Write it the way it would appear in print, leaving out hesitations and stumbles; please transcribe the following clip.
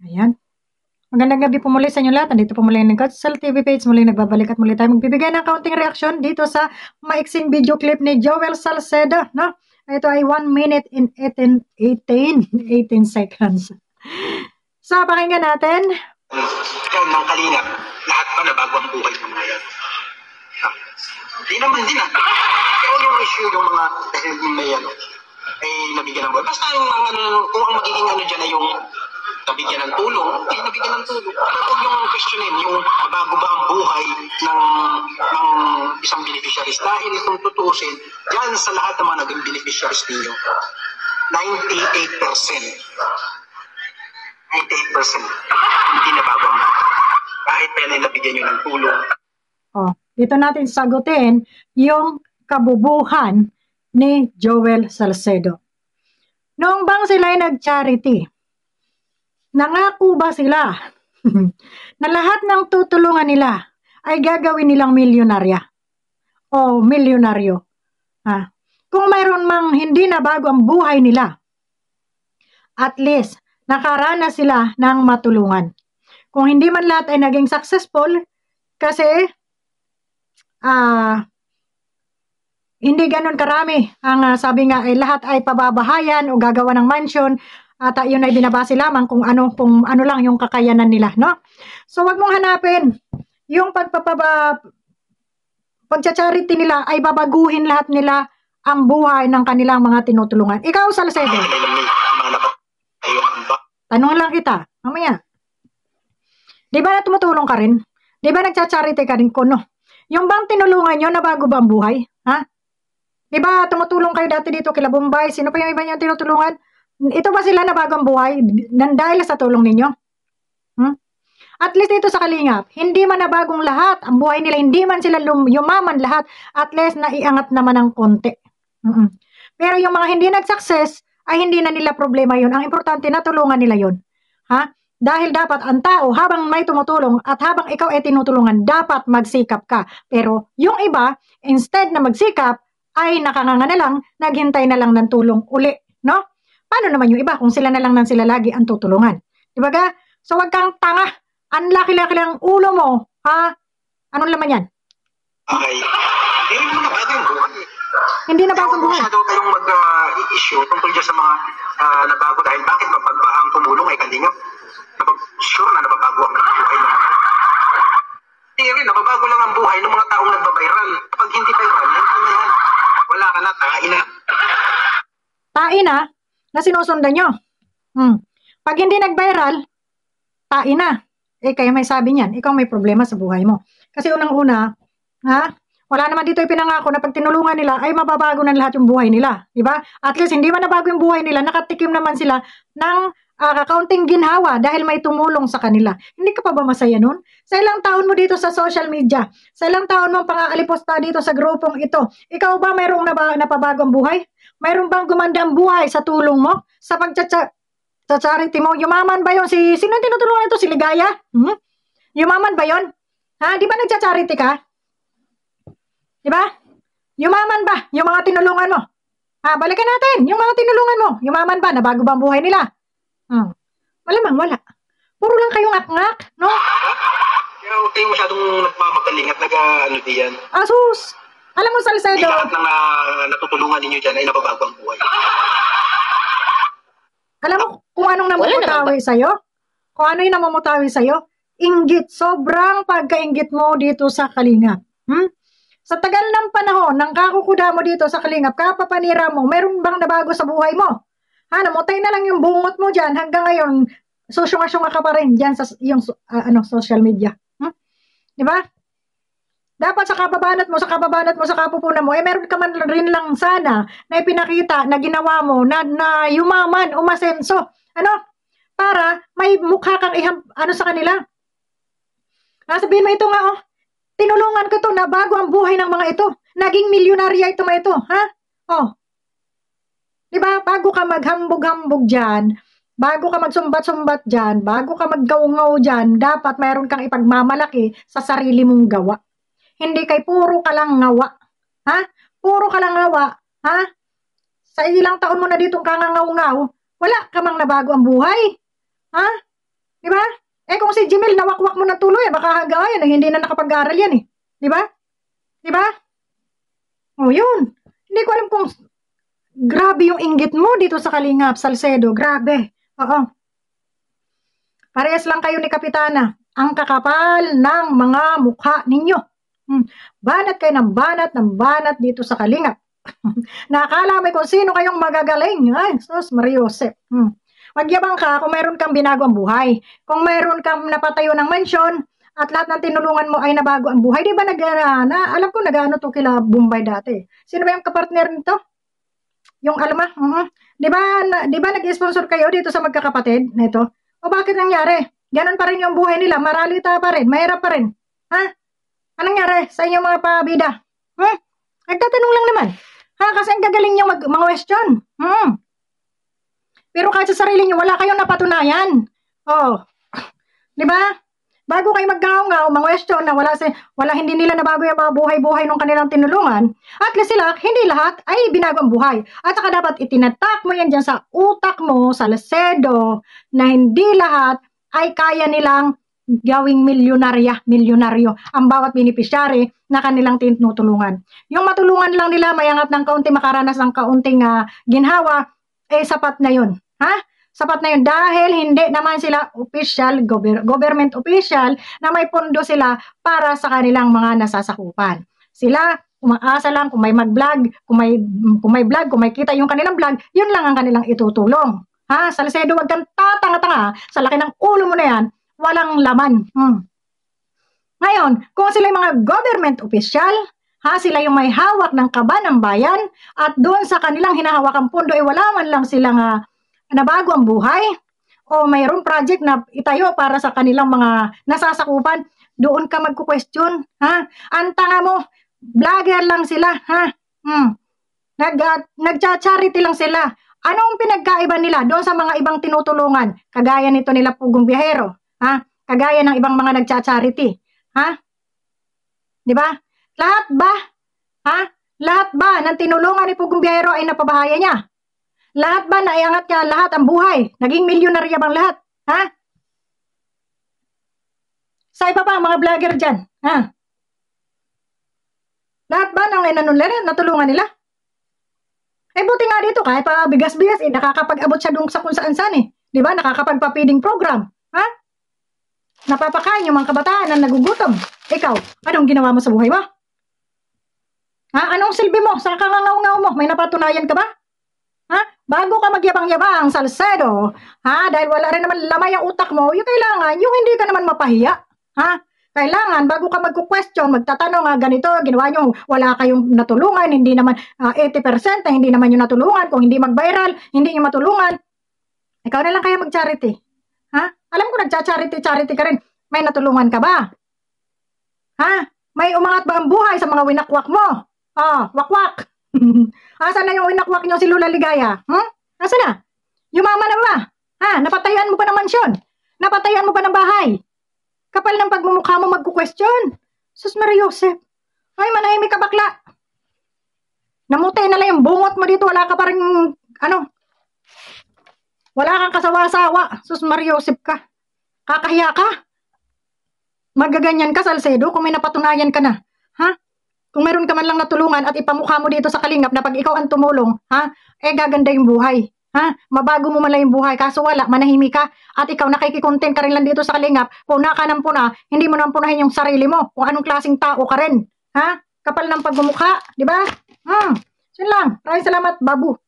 Ayan. Magandang gabi po muli sa inyo lahat. Nandito po muli ang Sal TV page. Muli nagbabalik at muli tayo magbibigay ng kaunting reaksyon dito sa maiksing video clip ni Joel Salcedo. No? Ito ay 1 minute in 18 seconds. So, pakinggan natin. Ikaw ng Kalingap, lahat ba nabago ang buhay ng mga yan? Di naman din Kaya yung issue yung mga dahil may ay nabigyan ng buhay. Basta yung kung ang magiging dyan ay yung nabigyan ng tulong, nabigyan ng tulong. Huwag yung questionin, yung bago ba ang buhay ng isang beneficiaries. Dahil itong tutusin, yan sa lahat ng mga naging beneficiaries ninyo, 98%. 98% hindi nabago ang buhay. Kahit pa yan nabigyan nyo ng tulong. Dito natin sagutin yung kabubuhan ni Joel Salcedo. Noong bang sila ay nag-charity, nangako ba sila na lahat ng tutulungan nila ay gagawin nilang milyonarya o milyonaryo? Kung mayroon mang hindi na bago ang buhay nila, at least nakaranas sila ng matulungan. Kung hindi man lahat ay naging successful, kasi hindi ganun karami. Ang sabi nga ay lahat ay pababahayan o gagawa ng mansion at yun ay binabase lamang kung ano lang yung kakayanan nila, no? So wag mong hanapin yung pagcha-charity nila ay babaguhin lahat nila ang buhay ng kanilang mga tinutulungan. Ikaw, Salcedo, tanong lang kita, mamaya. Di ba na tumutulong ka rin? Di ba nagcha-charity ka rin ko, no? Yung bang tinulungan nyo, nabago ba ang buhay? Di ba tumutulong kayo dati dito kila Bombay? Sino pa yung iba nyo tinutulungan? Ito ba sila nabago ang buhay dahil sa tulong ninyo? At least dito sa Kalingap, hindi man nabagong lahat ang buhay nila, hindi man sila yumaman lahat, at least naiangat naman ng konti. Pero yung mga hindi nag-success, ay hindi na nila problema yun. Ang importante na tulungan nila yun. Dahil dapat ang tao, habang may tumutulong at habang ikaw ay tinutulungan, dapat magsikap ka. Pero yung iba, instead na magsikap, ay nakanganga na lang, naghintay na lang ng tulong uli. No? Paano naman yung iba kung sila na lang nang sila lagi ang tutulungan? Diba ga? So wag kang tanga. Ang laki-laki lang ulo mo. Anong laman yan? Okay. Hindi rin mo nabago yung buhay. Hindi nabago ang buhay. Masyado kayong mag-issue tungkol dyan sa mga nabago dahil bakit ang tumulong ay Kalingap? Sure na nababago ang buhay na. Hindi rin, nababago lang ang buhay ng mga taong nagbabiral. Kapag hindi viral, wala ka na, tain na. Tain na sinusundan nyo. Pag hindi nag-viral, tain na. Kaya may sabi niyan, ikaw may problema sa buhay mo. Kasi unang-una, wala naman dito ipinangako na pag tinulungan nila, ay mababago na lahat yung buhay nila. Diba? At least, hindi man nabago yung buhay nila, nakatikim naman sila ng kakaunting ginhawa dahil may tumulong sa kanila. Hindi ka pa ba masaya nun? Sa ilang taon mo dito sa social media, sa ilang taon mong pang-aaliposta dito sa grupong ito, ikaw ba mayroong napabago ang buhay? Mayroong bang gumanda ang buhay sa tulong mo? Sa pag-charity mo? Yumaman ba yun? Sino tinutulungan ito? Si Ligaya? Yumaman ba yun? Di ba nagcha-charity ka? Di ba? Yumaman ba yung mga tinulungan mo? Balikan natin. Yung mga tinulungan mo, yumaman ba? Nabago ba ang buhay nila? Malamang wala. Puro lang kayong ngak-ngak, no? Kaya huwag kayong masyadong nagmamagaling at diyan. Asus! Alam mo, Salcedo, hindi lahat ng natutulungan ninyo dyan ay nababago ang buhay. Alam mo kung anong namumutawi sa'yo? Kung ano yung namumutawi sa'yo? Inggit. Sobrang pagkainggit mo dito sa Kalingap. Sa tagal ng panahon, ng kakukuda mo dito sa Kalingap, kapapanira mo, meron bang nabago sa buhay mo? Namutay na lang yung bungot mo dyan hanggang ngayon, susyunga-syunga ka pa rin dyan sa yung social media. Diba? Dapat sa kababanat mo, sa kapupunan mo, meron ka man rin lang sana na ipinakita na ginawa mo na yumaman, umasenso. Para may mukha kang sa kanila. Sabihin mo ito nga, tinulungan ko to na bago ang buhay ng mga ito. Naging milyonarya ito mga ito. Diba? Bago ka maghambog-hambog dyan, bago ka magsumbat-sumbat dyan, bago ka maggaw-ngaw dyan, dapat mayroon kang ipagmamalaki sa sarili mong gawa. Hindi kay puro ka lang ngawa. Puro ka lang ngawa. Sa ilang taon mo na ditong kangangaw-ngaw, wala ka mang nabago ang buhay. Di ba? Eh kung si Jimel nawakwak mo ng tuloy, baka hanggang ngayon hindi na nakapag-aral yan eh. Di ba? Di ba? Oh, yun. Hindi ko alam kung grabe yung inggit mo dito sa Kalingap, Salcedo. Grabe. Oo. Parehas lang kayo ni Kapitana. Ang kakapal ng mga mukha ninyo. Banat kayo ng banat dito sa Kalingap. Nakakala may kung sino kayong magagaling. Ay, sus, Mariosep. Magyabang ka kung mayroon kang binago ang buhay. Kung mayroon kang napatayo ng mansyon at lahat ng tinulungan mo ay nabago ang buhay. Di ba alam ko nag-ano to kila Bombay dati. Sino ba yung kapartner nito? Yung Alma? Di ba nag-sponsor kayo dito sa magkakapatid nito? O bakit nangyari? Ganon pa rin yung buhay nila. Maralita pa rin. Mahirap pa rin. Ha? Anong nangyari sa inyong mga pabida? Nagtatanong lang naman. Kasi ang gagaling nyo mga question. Pero kahit sa sarili nyo, wala kayong napatunayan. Oh. Di ba? Bago kayo mag-ngaw-ngaw, mga question na hindi nila nabago yung mga buhay-buhay ng kanilang tinulungan, at least sila, hindi lahat ay binago ang buhay. At saka dapat itinatak mo yan dyan sa utak mo, sa Salcedo, na hindi lahat ay kaya nilang gawing milyonaryo ang bawat beneficiary na kanilang tinutulungan. Yung matulungan lang nila, mayangat ng kaunti, makaranas ng kaunting ginhawa, sapat na yun. Sapat na yun dahil hindi naman sila official, government official na may pondo sila para sa kanilang mga nasasakupan. Sila, umaasa lang kung may mag-vlog, kung may kita yung kanilang vlog, yun lang ang kanilang itutulong. Salcedo, wag kang tatanga-tanga, sa laki ng ulo mo na yan, walang laman. Ngayon, kung sila yung mga government official, sila yung may hawak ng kaba ng bayan, at doon sa kanilang hinahawakang pondo, wala man lang silang nabago ang buhay, o mayroong project na itayo para sa kanilang mga nasasakupan, doon ka magku-question. Ang tanga mo, vlogger lang sila. Nagcha-charity lang sila. Anong pinagkaiba nila doon sa mga ibang tinutulungan? Kagaya nito nila Pugong Biyahero. Kagaya ng ibang mga nagcha-charity. Di ba? Lahat ba ng tinulungan ni Pugong Biyahero ay napabahaya niya? Lahat ba naiangat niya lahat ang buhay? Naging milyonarya bang lahat? Sa iba pa, mga vlogger dyan. Lahat ba ng natulungan nila? Buti nga dito, kahit pa bigas-bigas, nakakapag-abot siya dun sa kung saan-saan eh. Di ba? Nakakapagpa-feeding program. Napapakain yung mga kabataan na nagugutom. Ikaw, anong ginawa mo sa buhay mo? Anong silbi mo? Sa kangangaw-ngaw mo? May napatunayan ka ba? Bago ka magyabang-yabang, Salcedo, dahil wala rin naman lamay ang utak mo, yung kailangan, yung hindi ka naman mapahiya. Kailangan, bago ka magku-question, magtatanong, ganito, ginawa nyo, wala kayong natulungan, hindi naman 80% na hindi naman yung natulungan, kung hindi mag-viral, hindi nyo matulungan. Ikaw na lang kaya mag-charity. Alam ko, nagcha-charity ka rin. May natulungan ka ba? May umangat ba ang buhay sa mga winakwak mo? Wakwak. Asan na yung winakwak nyo si Lula Ligaya? Asan na? Yumaman na ba? Napatayan mo pa ng mansyon? Napatayan mo pa ng bahay? Kapal ng pagmumukha mo magku-question. Sus Mariosep. Ay, manahimik ka bakla. Namutay na lang yung bungot mo dito. Wala ka pa rin, wala kang kasawa-sawa. Sus Mariosep ka. Kakahiya ka. Magaganyan ka, Salcedo, kung may napatunayan ka na. Kung meron ka man lang natulungan at ipamukha mo dito sa Kalingap na pag ikaw ang tumulong, gaganda yung buhay. Mabago mo man lang yung buhay, kaso wala, manahimik ka, at ikaw nakikikontent ka rin lang dito sa Kalingap, puna ka ng puna, hindi mo nang punahin yung sarili mo, kung anong klaseng tao ka rin. Kapal ng pagmumukha, di ba? Yun lang. Maraming salamat, Babu.